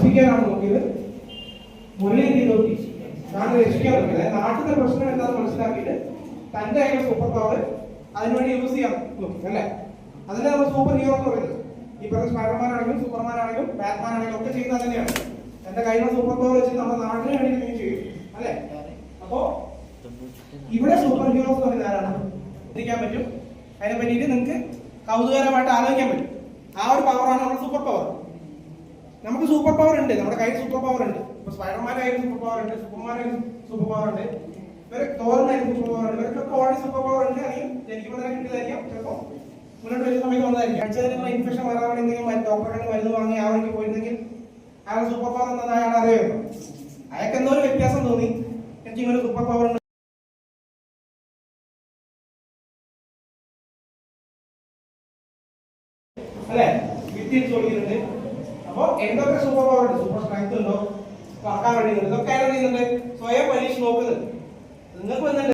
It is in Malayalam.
രക്ഷിക്കാനാണ് നോക്കിയത്. മുരളി എന്ത് നോക്കി താൻ രക്ഷിക്കാൻ നോക്കിയത്. നാട്ടിലെ പ്രശ്നം എന്താണെന്ന് മനസ്സിലാക്കിയിട്ട് തന്റെ കയ്യിലെ സൂപ്പർ പവർ അതിനുവേണ്ടി യൂസ് ചെയ്യാൻ നോക്കി അല്ലെ. അതിനെ നമ്മൾ സൂപ്പർ ഹീറോ എന്ന് പറയുന്നത്. ഈ പറഞ്ഞ സ്പൈഡർമാൻ ആണെങ്കിലും സൂപ്പർമാൻ ആണെങ്കിലും ബാറ്റ്മാൻ ആണെങ്കിലും ഒക്കെ ചെയ്യുന്നത് തന്നെയാണ്. എന്റെ കയ്യിലുള്ള സൂപ്പർ പവർ വെച്ച് നമ്മുടെ നാട്ടിന് വേണ്ടി എന്തെങ്കിലും ചെയ്യും അല്ലെ. അപ്പോ ഇവിടെ സൂപ്പർ ഹീറോസ് എന്ന് പറയുന്നത് ആരാണ് എത്തിക്കാൻ പറ്റും. അതിനെ പറ്റിയിട്ട് നിങ്ങൾക്ക് കൗതുകരമായിട്ട് ആലോചിക്കാൻ പറ്റും. ആ ഒരു പവറാണ് നമ്മുടെ സൂപ്പർ പവർ. നമുക്ക് സൂപ്പർ പവർ ഉണ്ട്, നമ്മുടെ കയ്യിൽ സൂപ്പർ പവർ ഉണ്ട്. ഇപ്പൊ സ്പൈഡർമാനായാലും സൂപ്പർ പവർ ഉണ്ട്, സൂപ്പർമാനായാലും സൂപ്പർ പവർ ഉണ്ട്, ഇവരെ തോരനായാലും സൂപ്പർ പവർ ഉണ്ട്. ഇവർക്കൊക്കെ ഓൾറെഡി സൂപ്പർ പവർ ഉണ്ട്. അല്ലെങ്കിൽ ജനിക്കുമ്പോൾ തന്നെ കിട്ടിയതായിരിക്കാം, ചിലപ്പോ മുന്നോട്ട് വരുന്ന സമയത്ത് വന്നതായിരിക്കും. കഴിച്ചതിനുള്ള ഇൻഫെക്ഷൻ വരാൻ വേണ്ടി എന്തെങ്കിലും ഡോക്ടറെ മരുന്ന് വാങ്ങി ആ വഴിക്ക് പോയിരുന്നെങ്കിൽ അയാൾ സൂപ്പർ പവർ എന്താണെന്ന് അയാൾ അറിയാമോ? അയാൾക്ക് എന്തോ ഒരു വ്യത്യാസം തോന്നി, എനിക്ക് ഇങ്ങനെ സൂപ്പർ പവർ ഉണ്ട് അല്ലെ, വിത്തിരിച്ചു കൊടുക്കുന്നുണ്ട്. അപ്പൊ എന്തൊക്കെ സൂപ്പർ പവർ ഉണ്ട്, സൂപ്പർ സ്ട്രെങ്ത് ഉണ്ടോ, പറക്കാൻ വേണ്ടിയിട്ടുണ്ട്, ഇതൊക്കെ ആരും ചെയ്യുന്നുണ്ട്, സ്വയം പരീക്ഷ നോക്കുന്നുണ്ട്. നിങ്ങൾക്ക് വന്നിട്ട്